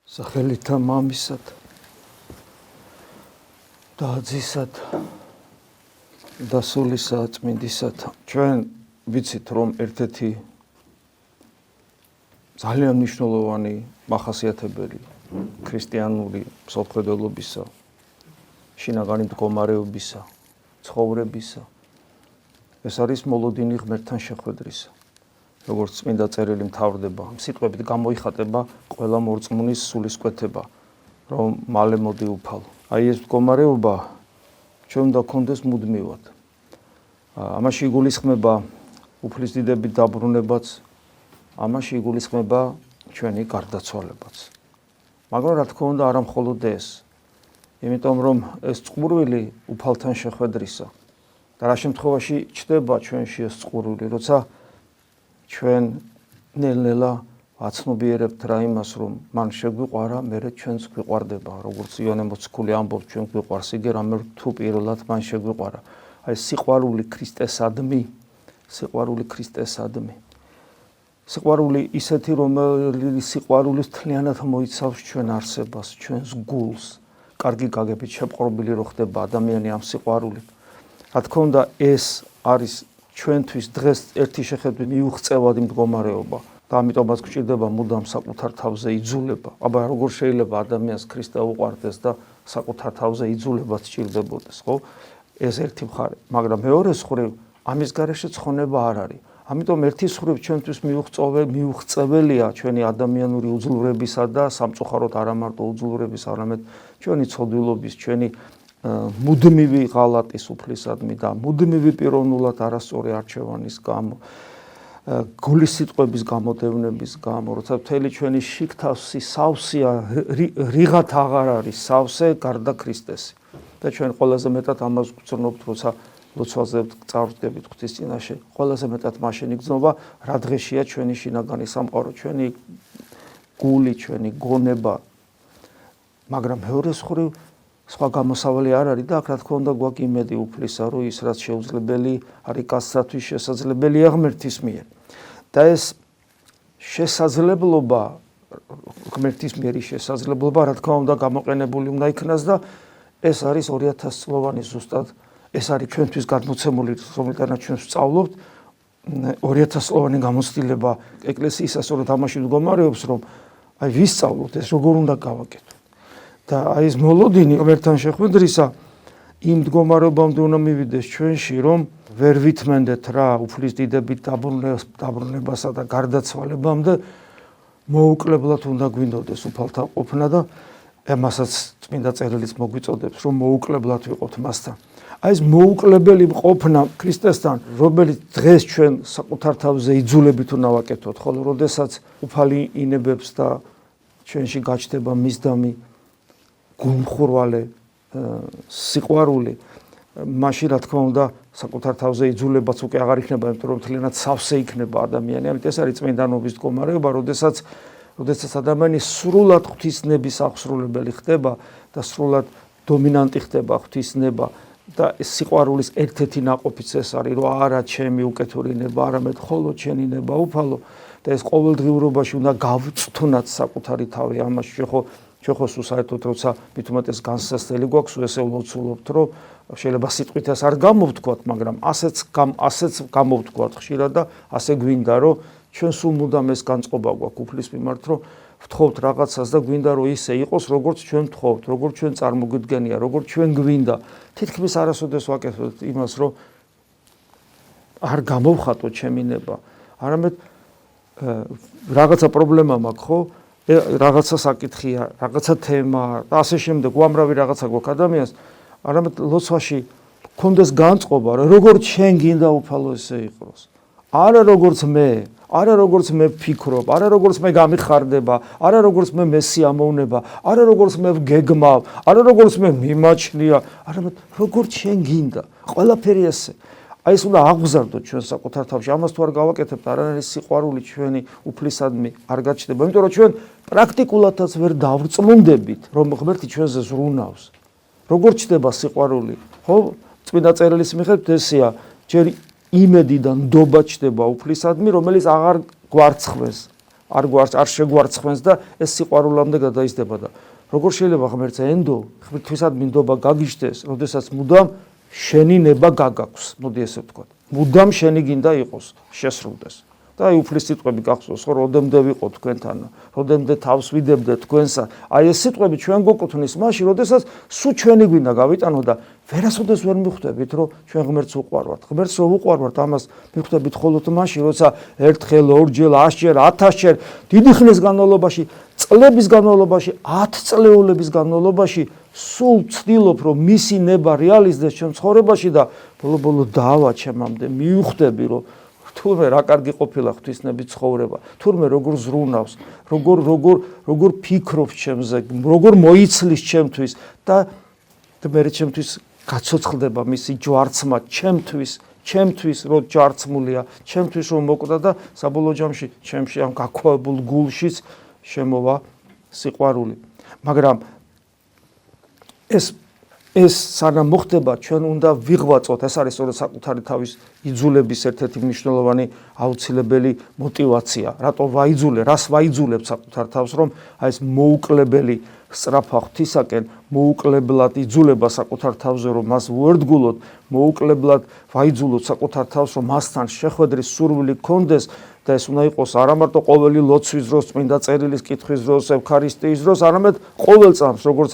სახელითა მამისად და ძისად და სულისა წმინდისად. ჩვენ ვიცით, რომ ერთ-ერთი ძალიან მნიშვნელოვანი მახასიათებელი ქრისტიანული მსოფლმხედველობისა, შინაგანი მდგომარეობისა, ცხოვრებისა ეს არის მოლოდინი ღმერთთან შეხვედრისა. როგორც წმინდა წერილი მთავრდება, სიტყვებით გამოიხატება ყველა მორწმუნის სულისკვეთება, რომ მალე მოდი უფალო. აი ეს მდგომარეობა ჩვენ უნდა გქონდეს მუდმივად. ამაში იგულისხმება უფლისდიდებით დაბრუნებაც, ამაში იგულისხმება ჩვენი გარდაცვალებაც. მაგრამ რა თქმა უნდა, არა მხოლოდ ეს. იმიტომ რომ ეს წყურვილი უფალთან შეხვედრისა და რა შემთხვევაში ჩდება ჩვენში ეს წყურვილი, როცა ჩვენ ნელ-ნელა ვაცნობიერებთ რა იმას, რომ მან შეგვიყვარა, მერე ჩვენც გვიყვარდება, როგორც იონე მოციქული ამბობს, ჩვენ გვიყვარს, იგი რამე თუ პირველად მან შეგვიყვარა. აი სიყვარული ქრისტესადმი, სიყვარული ქრისტესადმი. სიყვარული ისეთი, რომელიც სიყვარულის თლიანად მოიცავს ჩვენ არსებას, ჩვენს გულს. კარგი გაგებით შეპყრობილი რო ხდება ადამიანი ამ სიყვარულით. რა თქმა უნდა, ეს არის ჩვენთვის დღეს ერთი შეხედვით მიუღწევადი მდგომარეობა და ამიტომაც გვჭირდება მუდამ საკუთარ თავზე იძულება. აბა როგორ შეიძლება ადამიანს ქრისტე უყვარდეს და საკუთარ თავზე იძულებაც სჭირდებოდეს, ხო? ეს ერთი მხარე, მაგრამ მეორე მხრივ ამის გარეშე ცხონება არ არის. ამიტომ ერთი მხრივ ჩვენთვის მიუღწეველია ჩვენი ადამიანური უძლურებისა და სამწუხაროდ არა მარტო უძლურების, არამედ ჩვენი ცოდვილობის, ჩვენი მუდმივი ღალატის უფლისადმი და მუდმივი პიროვნულად არასწორი არჩევანის გამო, გულის სიტყვების გამოდევნების გამო, როცა მთელი ჩვენი შიგთავსი სავსეა, რიღათ აღარ არის სავსე გარდა ქრისტესი. და ჩვენ ყველაზე მეტად ამას გვწრნობთ, როცა ლოცვაზე წარვდგებით ღვთის წინაშე, ყველაზე მეტად მაშინ იგრძნობა, რა დღეშია ჩვენი შინაგანი სამყარო, ჩვენი გული, ჩვენი გონება. მაგრამ მეორე მხრივ სხვა გამოსავალი არ არის და აქ რა თქმა უნდა გვაქვს იმედი უფლისა, რომ ის რაც შეუძლებელი არის კაცსათვის შესაძლებელია ღმერთის მიერ. და ეს შესაძლებლობა, ღმერთის მიერ შესაძლებლობა, რა თქმა უნდა გამოყენებული უნდა იქნას და ეს არის 2000 წლოვანი ზუსტად, ეს არის ჩვენთვის გადმოცემული, რომელთანაც ჩვენ ვსწავლობთ, 2000 წლოვანი გამოცდილება ეკლესიისას, რომ ამაში მდგომარეობს, რომ აი ვისწავლოთ ეს როგორ უნდა გავაკეთოთ. და აი ეს მოლოდინი ღმერთთან შეხვედრისა იმ მდგომარეობამდე უნდა მივიდეს ჩვენში, რომ ვერ ვითმენდეთ რა უფლისდიდებით დაბრუნებასა და გარდაცვალებამდე მოუკლებლად უნდა გვინდოდეს უფალთან ყოფნა და ამასაც წმინდა წერილიც მოგვიწოდებს, რომ მოუკლებლად ვიყოთ მასთან. აი ეს მოუკლებელი ყოფნა ქრისტესთან, რომელიც დღეს ჩვენ საკუთარ თავზე იძულებით უნდა ვაკეთოთ, ხოლო როდესაც უფალი ინებებს და ჩვენში გაჩნდება მისდამი გულმხურვალე სიყვარული, მაშინ რა თქმა უნდა საკუთარ თავზე იძულებაც უკვე აღარ იქნება, იმიტომ რომ მთლიანად სავსე იქნება ადამიანი. ამიტომ ეს არის წმინდანობის მდგომარეობა, როდესაც ადამიანი სრულად ღვთისნების აღსრულებელი ხდება და სრულად დომინანტი ხდება ღვთისნება და ეს სიყვარულის ერთ-ერთი ნაყოფიც ეს არის, რომ არა ჩემი უკეთური ნება, არამედ მხოლოდ შენი ნება უფალო და ეს ყოველდღიურობაში უნდა გავწთვნათ საკუთარი თავი ამაში. ჩვენ ხო საერთოდ როცა მით უმეტეს განსასწრელი გვაქვს, ესე ვლოცულობთ, რომ შეიძლება სიტყვით ეს არ გამოვთქვათ, მაგრამ ასეც გამოვთქვათ ხშირად და ასე გვინდა, რომ ჩვენ სულ მუდამ ეს განწყობა გვაქვს უფლის მიმართ, რომ ვთხოვთ რაღაცას და გვინდა, რომ ისე იყოს, როგორც ჩვენ ვთხოვთ, როგორც ჩვენ წარმოგვიდგენია, როგორც ჩვენ გვინდა. თითქმის არასოდეს ვაკეთებთ იმას, რომ არ გამოვხატოთ ჩემი ნება, არამედ რაღაცა პრობლემა მაქვს, ხო? რაღაცა საკითხია, რაღაცა თემა და ასე შემდეგ, უამრავი რაღაცა გვაქვს ადამიანს, არამედ ლოცვაში გქონდეს განწყობა, რომ როგორც შენ გინდა უფალო ესე იყოს. არა როგორც მე ვფიქრობ, არა როგორც მე გამიხარდება, არა როგორც მე მესიამოვნება, არა როგორც მე ვგეგმავ, არა როგორც მე მიმაჩნია, არამედ როგორც შენ გინდა. ყველაფერი ესე. აი ეს უნდა აღვზარდოთ ჩვენ საკუთარ თავში. ამას თუ არ გავაკეთებთ, არანაირი სიყვარული ჩვენი უფლისადმი არ გაჩნდება, იმიტომ რომ ჩვენ პრაქტიკულადაც ვერ დავწმუნდებით, რომ ღმერთი ჩვენზე ზრუნავს. როგორ ჩდება სიყვარული? ხო, წმინდა წერილის მიხედვით ესეა, ჯერ იმედი და ნდობა ჩდება უფლისადმი, რომელიც აღარ გვარცხვეს. არ შეგვარცხვენს და ეს სიყვარულამდე გადაიზრდება და როგორ შეიძლება ღმერთს ენდო ღმერთთვისად მინდობა გაგიჟდეს, როდესაც მუდამ შენი ნება გაგაქვს, მოდი ესე ვთქვათ. მუდამ შენი გინდა იყოს, შესრულდეს. და აი უფლის სიტყვები გახსოვს, ხო, როდემდე ვიყო თქვენთან, როდემდე თავს ვიდებდე თქვენსა. აი ეს სიტყვები ჩვენ გეკუთვნის მაშინ, როდესაც სულ ჩვენი გვინდა გავიტანო და ვერასოდეს ვერ მიხვდებით, რომ ჩვენ ღმერთს უყვარვართ. ღმერთს რო უყვარვართ, ამას მიხვდებით მხოლოდ მაშინ, როცა ერთხელ, ორჯერ, 100-ჯერ, 1000-ჯერ დიდი ხნის განმავლობაში, წლების განმავლობაში, 10 წლეულების განმავლობაში სულ ვცდილობ, რომ მისი ნება რეალიზდეს ჩვენ ცხოვრებაში და ბოლო-ბოლო დავა ჩემამდე მივხვდები, რომ თურმე რა კარგი ყოფილა ღვთისნების ცხოვრება, თურმე როგორ ზრუნავს, როგორ ფიქრობს ჩემზე, როგორ მოიცლის ჩემთვის და მე ჩემთვის გაცოცხლდება მისი ჯვარცმა ჩემთვის რომ ჯვარცმულია, ჩემთვის რომ მოკვდა და საბოლოო ჯამში ჩემში ამ გაქვავებულ გულშიც შემოვა სიყვარული. მაგრამ ეს სანამ მოხდება, ჩვენ უნდა ვიღვაწოთ, ეს არის სწორედ საკუთარი თავის იძულების ერთ-ერთი მნიშვნელოვანი აუცილებელი мотиваცია. რატო ვაიძულე, რას ვაიძულებთ საკუთარ თავს, რომ აი ეს მოუკლებელი სწრაფა ღვთისაკენ, მოუკლებლად იძულება საკუთარ თავზე, რომ მას ვუერთგულოთ, მოუკლებლად ვაიძულოთ საკუთარ თავს, რომ მასთან შეხვედრის სურვილი გქონდეს და ეს უნდა იყოს არა მარტო ყოველი ლოცვის დროს, წმინდა წერილის კითხვის დროს, ევქარისტიის დროს, არამედ ყოველ წამს, როგორც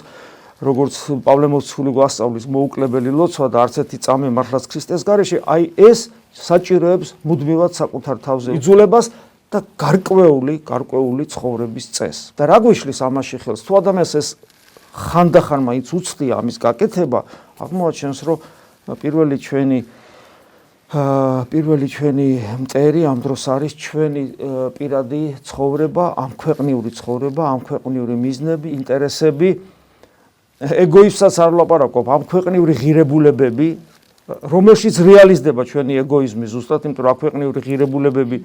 პავლე მოციქული გვასწავლის მოუკლებელი ლოცვა და არც ერთი წამი მართლაც ქრისტეს გარეშე, აი ეს საჭიროებს მუდმივად საკუთარ თავზე იძულებას და გარკვეული ცხოვრების წესს. და რა გვიშლის ამაში ხელს? თუ ადამიანს ეს ხანდახან მაინც უცდია ამის გაკეთება, აღმოაჩენს, რომ პირველი ჩვენი მტერი ამ დროს არის ჩვენი პირადი ცხოვრება, ამ ქვეყნიური ცხოვრება, ამ ქვეყნიური მიზნები, ინტერესები, ეგოიზმსაც არ ვლაპარაკობ, ამ ქვეყნიური ღირებულებები, რომელშიც რეალიზდება ჩვენი ეგოიზმი ზუსტად, იმიტომ რომ ამ ქვეყნიური ღირებულებები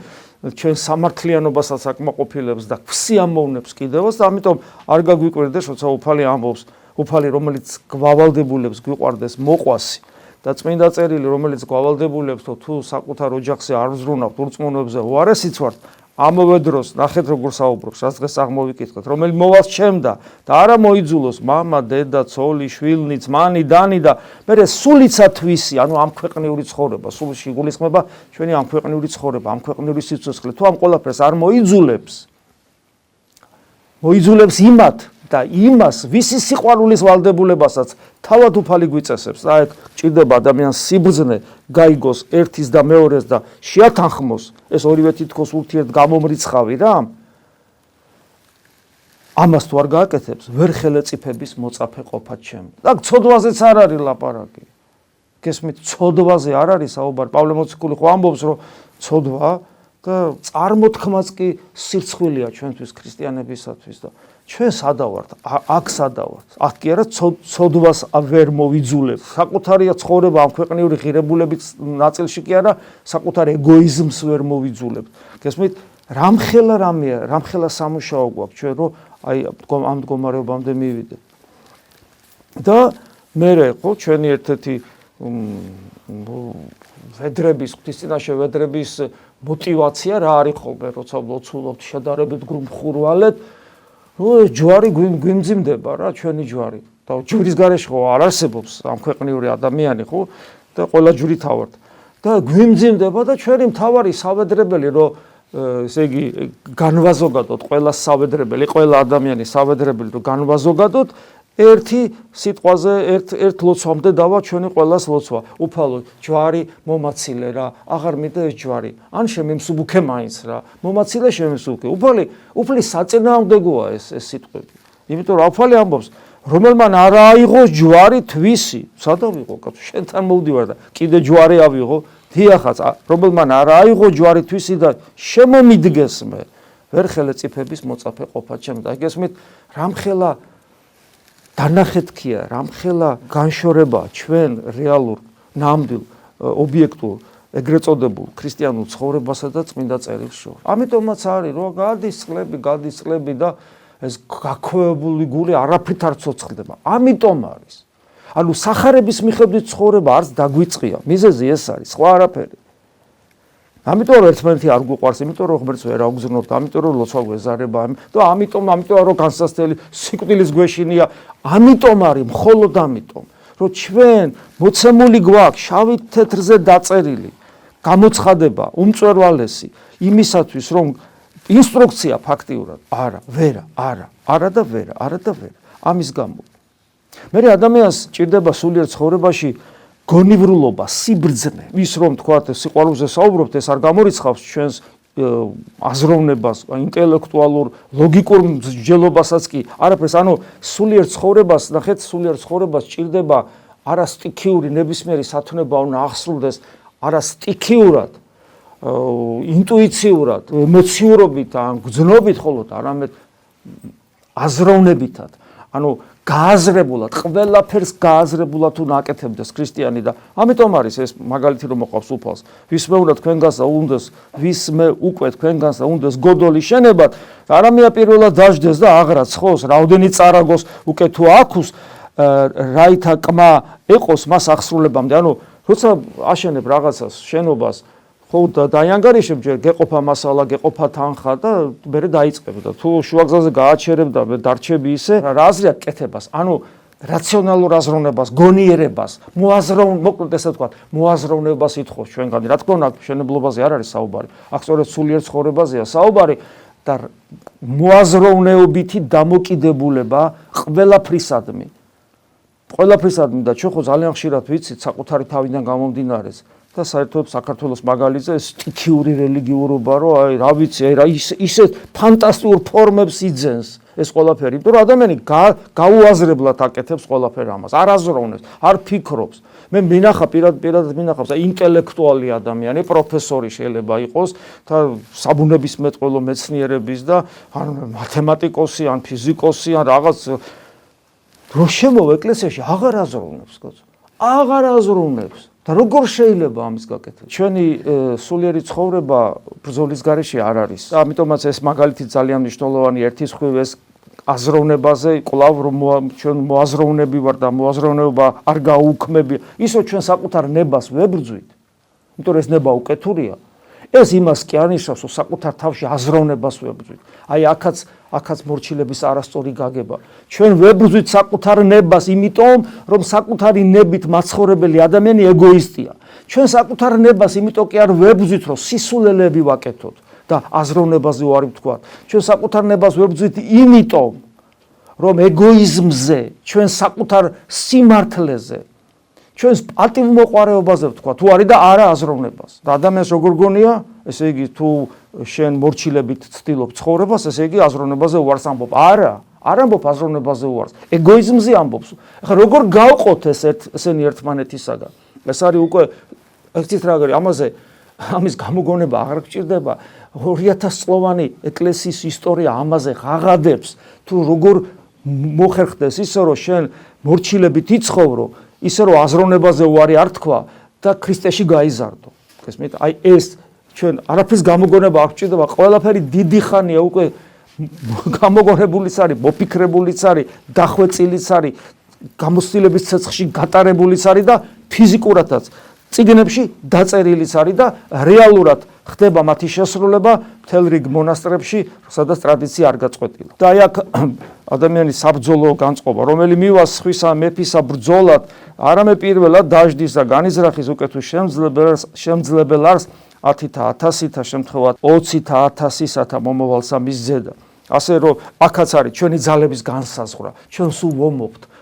ჩვენ სამართლიანობასაც აკმაყოფილებს და გვსიამოვნებს კიდევაც და ამიტომ არ გაგვიკვირდეს, როცა უფალი ამბობს, უფალი რომელიც გვალდებულებს გვიყვარდეს მოყვასი და წმინდა წერილი რომელიც გვალდებულებს თუ საკუთარ ოჯახზე არ ვზრუნავთ, ურწმუნოებზე უარესიც ვართ, ამავე დროს ნახეთ როგორ საუბრობს, რაც დღეს აღმოვიკითხეთ, რომელი მოვალს ჩემდა და არა მოიძულოს მამა, დედა, ცოლი, შვილნი, ძმანი, დანი და მერე სულიცა თვისი, ანუ ამ ქვეყნიური ცხოვრება, სულში გულისხმება ჩვენი ამ ქვეყნიური ცხოვრება, ამ ქვეყნიური სიცოცხლე, თუ ამ ყველაფერს არ მოიძულებს იმათ და იმას, ვისი სიყვარულის ვალდებულებასაც თავად უფალი გვიწესებს და ეგ ჭირდება ადამიანს სიბრძნე გაიგოს ერთის და მეორეს და შეათანხმოს ეს ორივე თითქოს ურთიერთ გამომრიცხავი რა ამას თუ არ გააკეთებს ვერ ხელეწიფების მოწაფე ყოფა ჩემ და ცოდვაზეც არ არის ლაპარაკი გესმით ცოდვაზე არ არის საუბარი პავლე მოციქული ხო ამბობს რომ ცოდვა და წარმოთქმაც კი სირცხვილია ჩვენთვის ქრისტიანებისათვის და ჩვენ სადავართ, აქ სადავართ. აქ კი არა ცოდვას ვერ მოვიძულებ. საკუთარი ცხოვრება ამ ქვეყნიური ღირებულების ნაწილში კი არა, საკუთარ ეგოიზმს ვერ მოვიძულებ. გესმით, რამხელა სამუშაო გვაქვს ჩვენ, რომ აი ამ მდგომარეობამდე მივიდეთ. და მერე ხო ჩვენი ერთ-ერთი ვედრების, ღვთისწინაშე ვედრების мотиваცია რა არის ხოლმე, როცა ლოცულობთ, შედარებით გრუნხურვალეთ ჯვარი გვიმძიმდება რა ჩვენი ჯვარი და ჯვრის გარეშე ხო არ არსებობს ამ ქვეყნიური ადამიანი ხო და ყველა ჯვრით ავართ და გვიმძიმდება და ჩვენი მთავარი სავედრებელი რომ ესე იგი განვაზოგადოთ ყველა სავედრებელი ყველა ადამიანის სავედრებელი რომ განვაზოგადოთ ერთი სიტყვაზე ერთ ლოცვამდე დავა ჩვენი ყველას ლოცვა უფალო ჯვარი მომაცილე რა აღარ მიდე ეს ჯვარი ან შემემსუბუქე მაინც რა მომაცილე შემემსუბუქე უფლის საწინააღმდეგოა ეს სიტყვები იმიტომ რომ უფალი ამბობს რომელმან არ აიღოს ჯვარი თვისი სადავიღო კაცო შენთან მოვდივარ და კიდე ჯვარი ავიღო დიახაც რომელმან არ აიღოს ჯვარი თვისი და შემომიდგეს მე ვერ ხელეწიფების მოწაფე ყოფა ჩემ და გესმით რამხელა დანახეთქია რამხელა განშორება ჩვენ რეალურ ნამდვილ ობიექტურ ეგრეთ წოდებულ ქრისტიანულ ცხოვრებასა და წმინდა წერილს შორის. ამიტომაც არის რომ გადის წლები და ეს გაქვეებული გული არაფრით არ ცოცხლდება. ამიტომ არის. ანუ სახარების მიხედვით ცხოვრება არც დაგვიწყია. მიზეზი ეს არის, სხვა არაფერი. ამიტომ რომ ერთმანეთი არ გვიყვარს, იმიტომ რომ ღმერთს ვერ აუგზნობთ, ამიტომ რომ ლოცვა გვეზარება, და ამიტომ რომ განსასწრელი სიკვდილის გვეშინია, ამიტომ არის, მხოლოდ ამიტომ, რომ ჩვენ მოცემული გვაქვს შავით თეთრზე დაწერილი გამოცხადება უმწვერვალესი იმისათვის, რომ ინსტრუქცია ფაქტიურად არა და ვერა. ამის გამო მე ადამიანს ჭირდება სულიერ ცხოვრებაში გონივრულობა, სიბრძნე, ის რომ თქვათ სიყვარულზე საუბრობთ, ეს არ გამორიცხავს ჩვენს აზროვნებას, ინტელექტუალურ, ლოგიკურ მსჯელობასაც კი, არაფერს, ანუ სულიერ ცხოვრებას, ნახეთ, სულიერ ცხოვრებას ჭირდება არა სტიქიური ნებისმიერი სათნოება უნდა აღსრულდეს, არა სტიქიურად, ინტუიციურად, ემოციურობით ან გრძნობით მხოლოდ, არამედ აზროვნებითად. ანუ გააზრებულად, ყველაფერს გააზრებულად უნდა აკეთებდეს ქრისტიანი და ამიტომ არის ეს მაგალითი რომ მოყავს უფალს. ვისმე უნდა თქვენგანსა უნდეს, ვისმე უკვე თქვენგანსა უნდეს გოდოლი შენებად, არამია პირველად დაждდეს და აღრა ცხოს, რაოდენი წარაგოს უკვე თუ აქვს რაითა კმა ეყოს მას აღსრულებამდე. ანუ როცა აშენებ რაღაცას, შენობას ხო დაიანგარიშებ ჯერ გეყოფა მასალა, გეყოფა თანხა და მერე დაიწყებ და თუ შუაგზაზე გააჩერებ და დარჩები ისე რა აზრია კეთებას, ანუ რაციონალურ აზროვნებას, გონიერებას, მოკლედ ესე ვთქვათ, მოაზროვნებას ითხოვს ჩვენგანი. რა თქმა უნდა, მშენებლობაზე არ არის საუბარი. აქ სწორედ სულიერ ცხოვრებაზეა საუბარი და მოაზროვნეობითი დამოკიდებულება ყველაფრისადმი. ყველაფრისადმი და ჩვენ ხო ძალიან ხშირად ვიცით საკუთარი თავიდან გამომდინარეს. და საერთოდ საქართველოს მაგალითზე სტიქიური რელიგიურობა, რომ აი რა ვიცი, აი ისე ფანტასტიკურ ფორმებს იძენს ეს ყველაფერი, იმიტომ რომ ადამიანი გაუაზრებლად აკეთებს ყველაფერ ამას, არ აზროვნებს, არ ფიქრობს. მე მინახა პირადად მინახავს, აი ინტელექტუალი ადამიანი, პროფესორი შეიძლება იყოს და საბუნებისმეტყველო მეცნიერების და ან მათემატიკოსი, ან ფიზიკოსი, ან რაღაც რო შემოვა ეკლესიაში აღარ აზროვნებს, აღარ აზროვნებს. და როგორ შეიძლება ამის გაკეთება? ჩვენი სულიერი ცხოვრება ბრძოლის გარეშე არ არის. და ამიტომაც ეს მაგალითი ძალიან მნიშვნელოვანი ერთი მხრივ ეს აზროვნებაზე, კვლავ რომ ჩვენ მოაზროვნები ვარ და მოაზროვნება არ გაუქმები, ისო ჩვენ საკუთარ ნებას ვებრძვით. იმიტომ რომ ეს ნება უკეთურია. ეს იმას კი არნიშნავს, რომ საკუთარ თავში აზროვნებას ვებრძვით. აი აქაც მორჩილების არასწორი გაგება. ჩვენ ვებრძვით საკუთარ ნებას, იმიტომ რომ საკუთარი ნებით მაცხოვრებელი ადამიანი ეგოისტია. ჩვენ საკუთარ ნებას იმიტომ კი არ ვებრძვით, რომ სისულელები ვაკეთოთ და აზროვნებაზე ვარ ვთქვათ. ჩვენ საკუთარ ნებას ვებრძვით იმიტომ, რომ ეგოიზმზე, ჩვენ საკუთარ სიმართლეზე ჩვენს პატივმოყვარეობაზე ვთქვა, თუ არის და არა აზროვნებას. და ადამიანს როგორ გონია, ესე იგი თუ შენ მორჩილებით ცდილობ ცხოვრებას, ესე იგი აზროვნებაზე უარს ამბობ. არა ამბობ აზროვნებაზე უარს. ეგოიზმზე ამბობს. ახლა როგორ გავყოთ ესენი ერთმანეთისაგან? ეს არის უკვე ერთით რაღაცა ამის გამოგონება აღარ გჭირდება. 2000 წლოვანი ეკლესიის ისტორია ამაზე ღაღადებს, თუ როგორ მოხერხდეს ისე რომ შენ მორჩილებით იცხოვრო, ისე რომ აზროვნებაზე უარი არ თქვა და ქრისტეში გაიზარდო. გესმით? აი ეს ჩვენ არაფრის გამოგონება არ გჭირდება, ყველაფერი დიდი ხანია უკვე გამოგონებულიც არის, მოფიქრებულიც არის, დახვეწილიც არის, გამოცდილების ცეცხლში გატარებულიც არის და ფიზიკურადაც წიგნებში დაწერილიც არის და რეალურად ხდება მათი შესრულება მთელ რიგ მონასტრებში, სადაც ტრადიცია არ გაწყვეტილა. და აი აქ ადამიანის საბრძოლო განწყობა, რომელი მივას სხვისა მეფისა ბრძოლად, არამე პირველად დაждდის და განიზრახის უკვე თუ შემძლებელ არს 10,000-თა შემთხვევად 20,000-ისათა მომავალსა მის ზედა. ასე რომ აქაც არის ჩვენი ძალების განსაზღვრა. ჩვენ სულ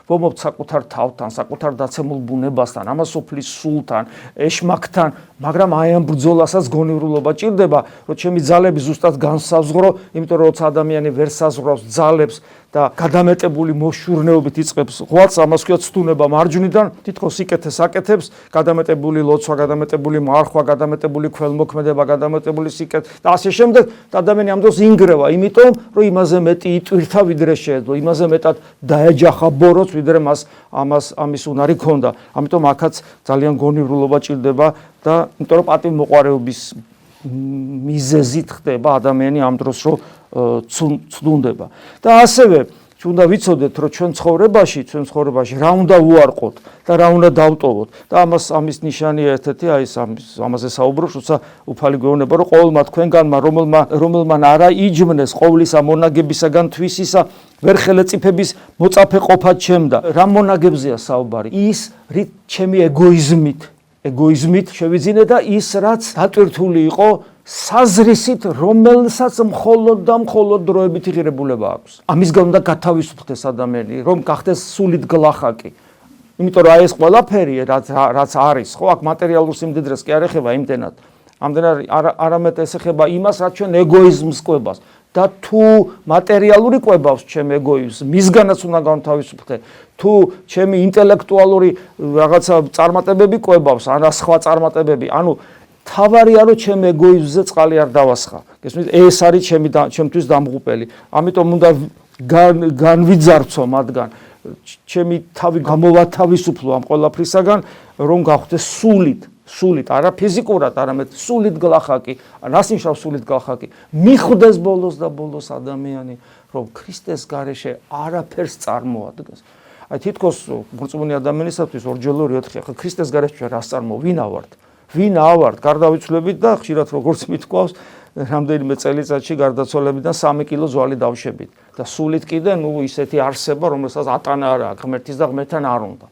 ვომობთ საკუთარ თავთან, საკუთარ დაცემულ ბუნებასთან, ამასოფლის სულთან, ეშმაკთან, მაგრამ აი ამ ბრძოლასაც გონივრულობა ჭირდება, რომ ჩემი ძალები ზუსტად განსაზღვრო, იმიტომ რომ როცა ადამიანი ვერ საზღვრავს ძალებს და გადამეტებული მოშურნეობით იწყებს ღვაწს, ამას ქვია ცდუნება მარჯვნიდან, თითქოს სიკეთეს აკეთებს, გადამეტებული ლოცვა, გადამეტებული მარხვა, გადამეტებული ქველმოქმედება, გადამეტებული სიკეთე და ასე შემდეგ, და ადამიანი ამ დროს ინგრევა, იმიტომ რომ იმაზე მეტი იტვირთა ვიდრე შეეძლო, იმაზე მეტად დაეჯახა ბოროტს, ვიდრე ამის უნარი ქონდა. ამიტომ აქაც ძალიან გონივრულობა ჭირდება და იმიტომ რომ პატივმოყვარეობის მიზეზით ხდება ადამიანი ამ დროს რომ ცდუნდება. და ასევე უნდა ვიცოდეთ, რომ ჩვენ ცხოვრებაში რა უნდა უარყოთ და რა უნდა დავტოვოთ. და ამის ნიშანია ერთ-ერთი ამაზე საუბრობს, როცა უფალი გვეუბნება, რომ ყოველმა თქვენგანმა, რომელმან არა იჯმნეს ყოვლისა მონაგებისაგან თვისისა, ვერ ხელეწიფების მოწაფე ყოფა ჩემდა. რა მონაგებზეა საუბარი? ის, რით ჩემი ეგოიზმით შევიძინე და ის, რაც დატვირთული იყო საზრისით, რომელსაც მხოლოდ და მხოლოდ დროებითი ღირებულება აქვს. ამისგან უნდა გათავისუფლდეს ადამიანი, რომ გახდეს სულით გლახაკი. იმიტომ რომ ეს ყველაფერი, რაც არის, ხო, აქ მატერიალურ სიმდიდრეს კი არ ეხება იმდენად. არამედ ეს ეხება იმას, რაც ჩვენ ეგოიზმს კვებას. და თუ მატერიალური კვებავს ჩემ ეგოიზმს, მისგანაც უნდა განთავისუფლდე. თუ ჩემი ინტელექტუალური რაღაცა წარმატებები კვებავს, ან სხვა წარმატებები, ანუ თავარია რომ ჩემ ეგოიზმზე წყალი არ დავასხა. გესმით? ეს არის ჩემთვის დამღუპელი. ამიტომ უნდა განვიძარცო მათგან. ჩემი თავი გამოვათავისუფლო ამ ყველაფრისაგან, რომ გავხდე სულით, არა ფიზიკურად, არამედ სულით გლახაკი. რას ნიშნავს სულით გლახაკი? მიხვდეს ბოლოს და ბოლოს ადამიანი, რომ ქრისტეს გარეშე არაფერს წარმოადგენს. აი თითქოს მორწმუნე ადამიანისათვის ორჯერ 4 ხა ქრისტეს გარეშე რას წარმოგვინავართ? ვინ ავართ? გარდავიცვლებით და ხშირად როგორც მithქვავს, რამდენიმე წელიწადში გარდაცვალებიდან 3 კილო ზვალი დავშებით და სულით კიდე ისეთი არსება, რომელსაც ატანა არა აქვს ღმერთის და ღმერთთან არ უნდა.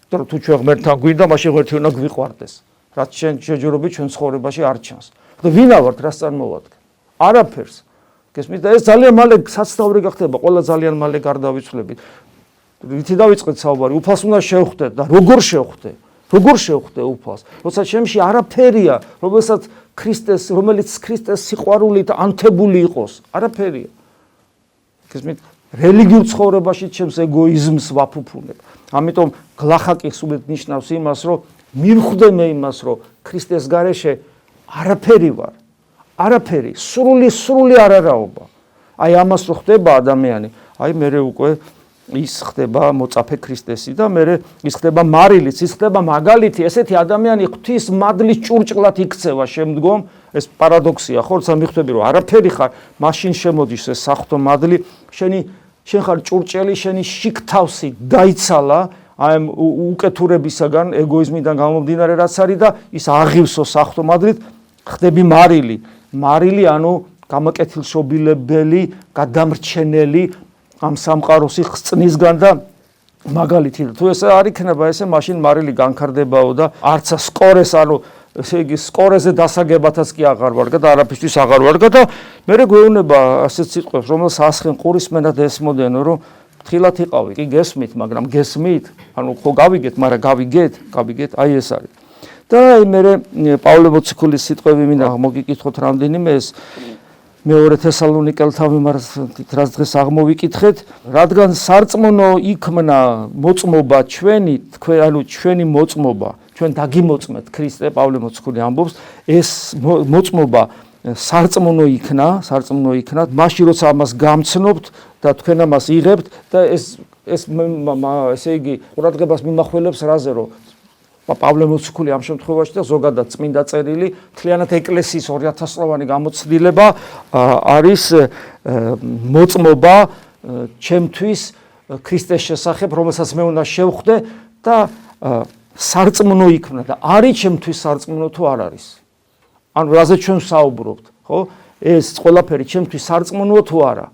თუ ჩვენ ღმერთთან გვინდა, მაშინ ღმერთი უნდა გვიყვარდეს. რაც შეჯერობით ჩვენ ცხოვრებაში არ ჩანს. და ვინ ავართ, რას წარმოვადგენ? არაფერს. გესმით? და ეს ძალიან მალე საცდავრი გახდება, ყველა ძალიან მალე გარდავიცვლებით. რითი დავიწყეთ საუბარი? უფალს უნდა შევხვდეთ და როგორ შევხვდე უფალს? როცა ჩემში არაფერია, რომელიც ქრისტეს სიყვარულით ანთებული იყოს, არაფერია. გესმით? რელიგიურ ცხოვრებაში ჩემს ეგოიზმს ვაფუფუნებ. ამიტომ გლახაკი სულით ნიშნავს იმას, რომ მივხვდე მე იმას, რომ ქრისტეს გარეშე არაფერი ვარ. არაფერი, სრული არარაობა. აი ამას რო ხდება ადამიანი, აი მერე უკვე ის ხდება მოწაფე ქრისტესი და მერე ის ხდება მარილიც, ის ხდება მაგალითი. ესეთი ადამიანი ღვთის მადლის ჭურჭლად იქცევა შემდგომ. ეს პარადოქსია, ხო, როცა მიხვდები რომ არაფერი ხარ, მაშინ შემოდის ეს საღვთო მადლი, შენ ხარ ჭურჭელი, შენი შიგთავსი დაიცალა აი უკეთურებისაგან, ეგოიზმიდან გამომდინარე რაც არის და ის აღივსო საღვთო მადლით, ხდები მარილი, ანუ გამაკეთილშობილებელი, გადამრჩენელი ამ სამყაროს იხსნისგან და მაგალითი. თუ ესე არ იქნება ესე, მაშინ მარილი განკარდებაო და არცა სკორეს, ანუ ესე იგი სკორეზე დასაგებათაც კი აღარ ვარგა და არაფისთვის აღარ ვარგა და მე გვეუბნება ასეთ სიტყვებს, რომელს ასხენ ყურისმენად ესმოდენო, რომ ფრთხილად იყავი. კი გესმით, მაგრამ გესმით? ანუ ხო გავიგეთ, მაგრამ გავიგეთ, აი ეს არის. და აი მე პავლე მოციქულის სიტყვები მინდა მოგიკითხოთ რამდენიმე ეს მეორე თესალონიკელთა მიმართ რაც დღეს აღმოვიკითხეთ, რადგან სარწმუნო იქმნა მოწმობა ჩვენი მოწმობა, ჩვენ დაგიმოწმეთ ქრისტე, პავლე მოციქული ამბობს, ეს მოწმობა სარწმუნო იქნა, მაშინ როცა ამას გამცნობთ და თქვენ ამას იღებთ და ესე იგი ყურადღებას მიმახვილებს რაზე, რომ პავლე მოციქული ამ შემთხვევაში და ზოგადად წმინდა წერილი მთლიანად ეკლესიის 2000 წლოვანი გამოცდილება არის მოწმობა ჩემთვის ქრისტეს შესახებ, რომელსაც მე უნდა შევხვდე და სარწმუნო იქნა და არის ჩემთვის სარწმუნო თუ არ არის. ანუ რაზე ჩვენ საუბრობთ, ხო? ეს ყველაფერი ჩემთვის სარწმუნოა თუ არა?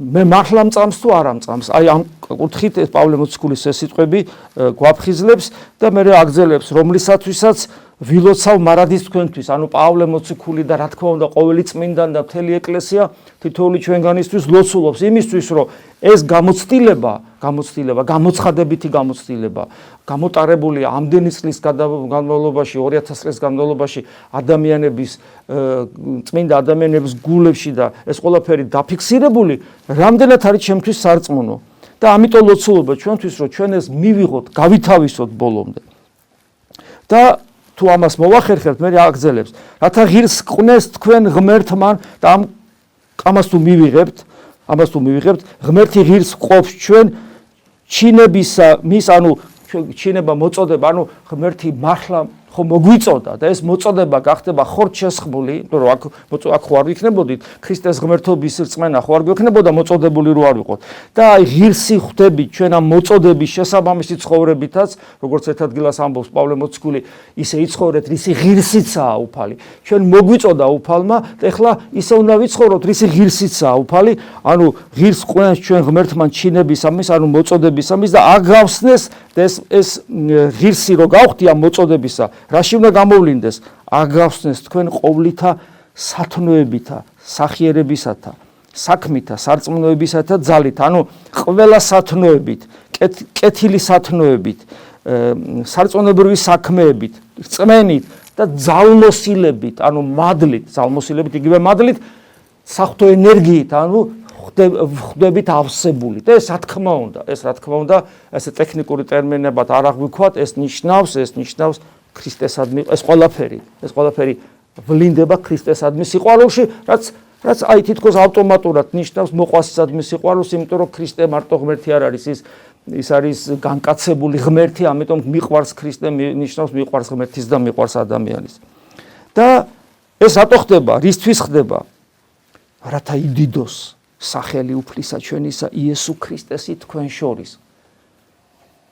მე მართლა მწამს თუ არ ამწამს? აი ამ კუთხით ეს პავლე მოციქულის ეს სიტყვები გვაფხიზლებს და მე აგძელებს, რომლისათვისაც ვილოცავ მარადის თქვენთვის, ანუ პავლე მოციქული და რა თქმა უნდა ყოველი წმინდანი და მთელი ეკლესია თითოეული ჩვენგანისთვის ლოცულობს იმისთვის, რომ ეს გამოცხადებითი გამოცდილება, გამოტარებული ამდენი წლის განმავლობაში, 2000 წლის განმავლობაში ადამიანების წმინდა ადამიანების გულებში და ეს ყველაფერი დაფიქსირებული, რამდენად არის ჩემთვის სარწმუნო. და ამიტომ ლოცულობა ჩვენთვის, რომ ჩვენ ეს მივიღოთ, გავითავისოთ ბოლომდე. და თუ ამას მოვახერხებთ, მე აგძელებს, რათა ღირს ყვნეს თქვენ ღმერთმან და ამას თუ მივიღებთ, ღმერთი ღირს ყოფს ჩვენ ჩინებისა, ანუ ჩინება მოწოდება, ანუ ღმერთი მართლა ხო მოგვიწოდა და ეს მოწოდება გახდება ხორცშესხმული, იმიტომ რომ აქ ხო არ ვიქნებოდით, ქრისტეს ღმერთობის რწმენა ხო არ გვექნებოდა მოწოდებული რო არ ვიყოთ. და აი ღირსი ხვდებით ჩვენ ამ მოწოდების შესაბამისი ცხოვრებითაც, როგორც ერთ ადგილას ამბობს პავლე მოციქული, ისე იცხოვრეთ, რისი ღირსიცაა უფალი. ჩვენ მოგვიწოდა უფალმა და ეხლა ისე უნდა ვიცხოვროთ, რისი ღირსიცაა უფალი, ანუ ღირს ყვენს ჩვენ ღმერთმა ჩინებისამის, ანუ მოწოდებისამის და აგავსნეს ეს ღირსი რო გავხდი ამ მოწოდებისა, რაში უნდა გამოვლინდეს? აგავსნეს თქვენ ყოვლითა სათნოებითა, სახიერებისათა, საქმითა, სარწმუნოებისათა ძალით, ანუ ყველა სათნოებით, კეთილი სათნოებით, სარწმუნოებრივი საქმეებით, რწმენით და ძალმოსილებით, ანუ მადლით, ძალმოსილებით იგივე მადლით, საღვთო ენერგიით, ანუ ხვდებით ავსებული და ეს რა თქმა უნდა, ესე ტექნიკური ტერმინებად არ აღვიქვათ, ეს ნიშნავს ქრისტესადმი, ეს ყველაფერი ვლინდება ქრისტესადმი სიყვარულში, რაც აი თითქოს ავტომატურად ნიშნავს მოყვასისადმი სიყვარულს, იმიტომ რომ ქრისტე მარტო ღმერთი არ არის, ის არის განკაცებული ღმერთი, ამიტომ მიყვარს ქრისტე, ნიშნავს მიყვარს ღმერთის და მიყვარს ადამიანის. და ეს რატო ხდება? რისთვის ხდება? რათა იდიდოს სახელი უფლისა ჩვენისა იესო ქრისტესი თქვენ შორის.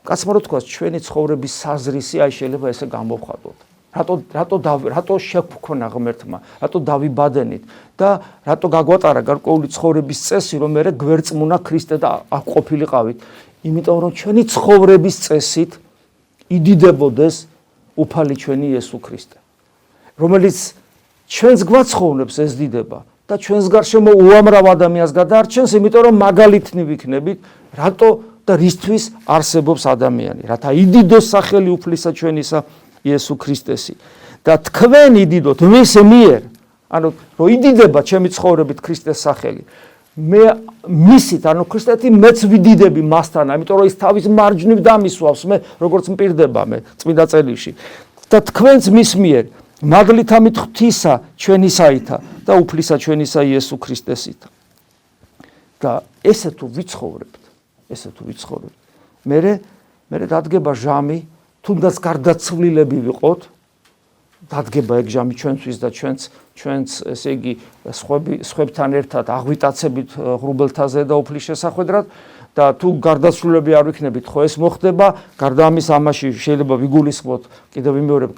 კაცმა რო თქვას ჩვენი ცხოვრების საზრისი აი შეიძლება ესე გამოვხატოთ. რატო შეგვქონა ღმერთმა, რატო დავიბადენით და რატო გაგვატარა გარკვეული ცხოვრების წესი, რომ მე გვერწმუნა ქრისტე და აქ ყოფილიყავით. იმიტომ რომ ჩვენი ცხოვრების წესით იდიდებოდეს უფალი ჩვენი იესო ქრისტე, რომელიც ჩვენს გვაცხოვრებს ეს დიდება და ჩვენს გარშემო უამრავ ადამიანს გადაარჩენს, იმიტომ რომ მაგალითნი ვიქნებით, რატო და რისთვის არსებობს ადამიანი, რათა იდიდოს სახელი უფლისა ჩვენისა იესო ქრისტესი და თქვენ იდიდოთ მის მიერ, ანუ რომ იდიდება ჩემი ცხოვრებით ქრისტეს სახელი. მე მისით, ანუ ქრისტეთი მეც ვიდიდები მასთან, იმიტომ რომ ის თავის მარჯვნივ დამისვავს მე, როგორც მპირდება მე წმინდა წერილში. და თქვენც მის მიერ მადლით ამით ღვთისა ჩვენისაითა და უფლისა ჩვენისა იესო ქრისტესითა. და ესე თუ ვიცხოვრებთ, მე დადგება ჟამი, თუნდაც გარდაცვლილები ვიყოთ, დადგება ეგ ჟამი ჩვენთვის და ჩვენც ესე იგი სხვებთან ერთად აღვიტაცებით ღრუბელთაზე და უფლის შესახვედრად და თუ გარდაცვლილები არ ვიქნებით, ხო ეს მოხდება, გარდა ამის ამაში შეიძლება ვიგულისხმოთ, კიდევ ვიმეორებ,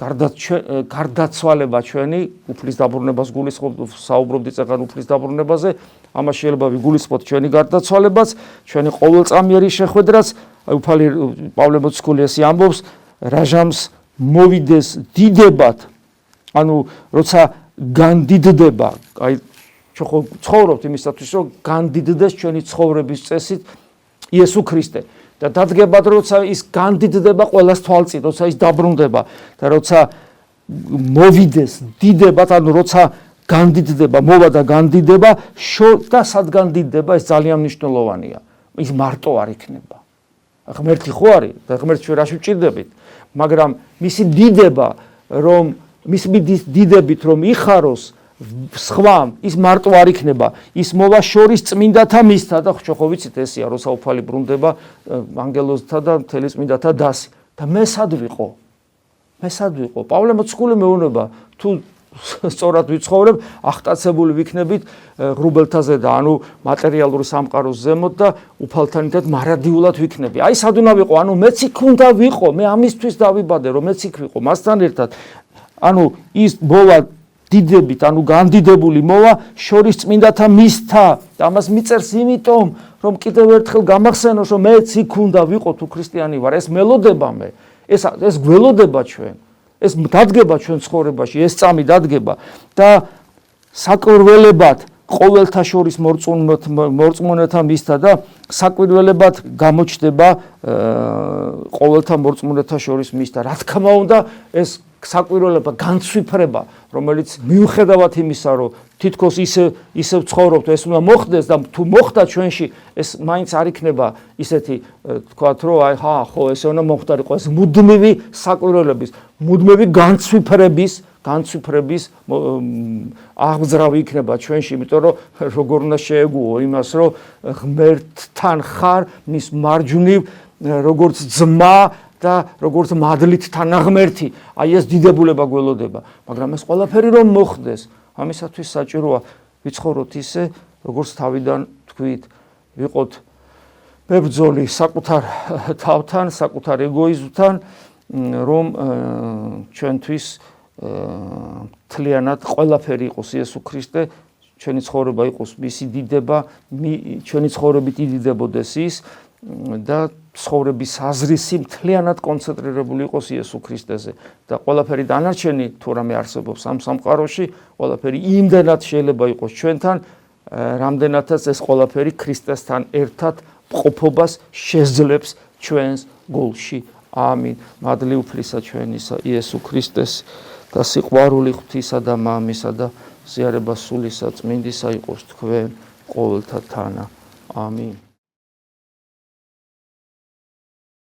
გარდაცვალება ჩვენი უფლის დაბრუნებას გულისხმობთ, საუბრობთ წეგან უფლის დაბრუნებაზე, ამაში შეიძლება ვიგულისხმოთ ჩვენი გარდაცვალებაც, ჩვენი ყოველწამიერი შეხვედრაც, უფალი პავლე მოციქული ესე ამბობს, რა ჟამს მოვიდეს დიდებად, ანუ როცა განდიდდება, აი ჩვენ ხო ცხოვრობთ იმისათვის, რომ განდიდდეს ჩვენი ცხოვრების წესით იესო ქრისტე და დადგება, როცა ის განდიდდება ყველას თვალწინ, როცა ის დაბრუნდება და როცა მოვიდეს დიდებად, ანუ როცა განდიდდება, მოვა და განდიდება, და სად განდიდება, ეს ძალიან მნიშვნელოვანია. ის მარტო არ იქნება. ღმერთი ხო არის და ღმერთს ჩვენ რაში ვჭირდებით, მაგრამ მისი დიდება, მის დიდებით რომ იხაროს სხვამ, ის მარტო არ იქნება, ის მოვა შორის წმინდათა მისთა და ხო ვიცით ესია, როცა უფალი ბრუნდება ანგელოზთა და მთელი წმინდათა დასი და მე სად ვიყო? პავლე მოციქული მეუბნება, თუ სწორად ვიცხოვრებ, აღტაცებული ვიქნებით ღრუბელთაზე და ანუ მატერიალური სამყაროს ზემოთ და უფალთან ერთად მარადიულად ვიქნები. აი სად უნდა ვიყო? ანუ მეც იქ უნდა ვიყო, მე ამისთვის დავიბადე, რომ მეც იქ ვიყო, მასთან ერთად. ანუ ის მოვა დიდებით, ანუ განდიდებული მოვა შორის წმინდათა მისთა და ამას მიწერს იმიტომ, რომ კიდევ ერთხელ გამახსენოს, რომ მეც იქ უნდა ვიყო, თუ ქრისტიანი ვარ, ეს მელოდება მე, ეს გველოდება ჩვენ. ეს დადგება ჩვენ ცხოვრებაში, ეს წამი დადგება და საკვირველებად ყოველთა შორის მორწმუნეთა მისთა და საკვირველებად გამოჩნდება ყოველთა მორწმუნეთა შორის მისთა. რა თქმა უნდა, ეს საკვირველება განცვიფრება, რომელიც მიუხედავად იმისა, რომ თითქოს ისევ ცხოვრობთ, ეს უნდა მოხდეს და თუ მოხდა ჩვენში, ეს მაინც არ იქნება ისეთი, თქვათ, რომ აი ხო, ესე უნდა მოხდარიყო, ეს მუდმივი საკვირველების, მუდმივი განცვიფრების აღძრავი იქნება ჩვენში, იმიტომ რომ როგორ უნდა შეეგუო იმას, რომ ღმერთთან ხარ, მის მარჯვნივ, როგორც ძმა და როგორც მადლით თანაღმერთი, აი ეს დიდებულება გველოდება, მაგრამ ეს ყველაფერი რომ მოხდეს, ამისათვის საჭიროა ვიცხოვროთ ისე, როგორც თავიდან თქვით, ვიყოთ მებრძოლი საკუთარ თავთან, საკუთარ ეგოიზმთან, რომ ჩვენთვის მთლიანად ყველაფერი იყოს იესო ქრისტე, ჩვენი ცხოვრება იყოს მისი დიდება, ჩვენი ცხოვრებით იდიდებოდეს ის და ცხოვრების აზრისი მთლიანად კონცენტრირებული იყოს იესო ქრისტეზე და ყველაფერი დანარჩენი თუ რამე არსებობს ამ სამყაროში, ყველაფერი იმდენად შეიძლება იყოს ჩვენთან, რამდენადაც ეს ყველაფერი ქრისტესთან ერთად ყოფობას შეძლებს ჩვენს გულში. ამინ. მადლი უფლისა ჩვენისა იესო ქრისტეს და სიყვარული ღვთისა და მამისა და ზიარება სულისა წმინდისა იყოს თქვენ ყოველთა თანა. ამინ.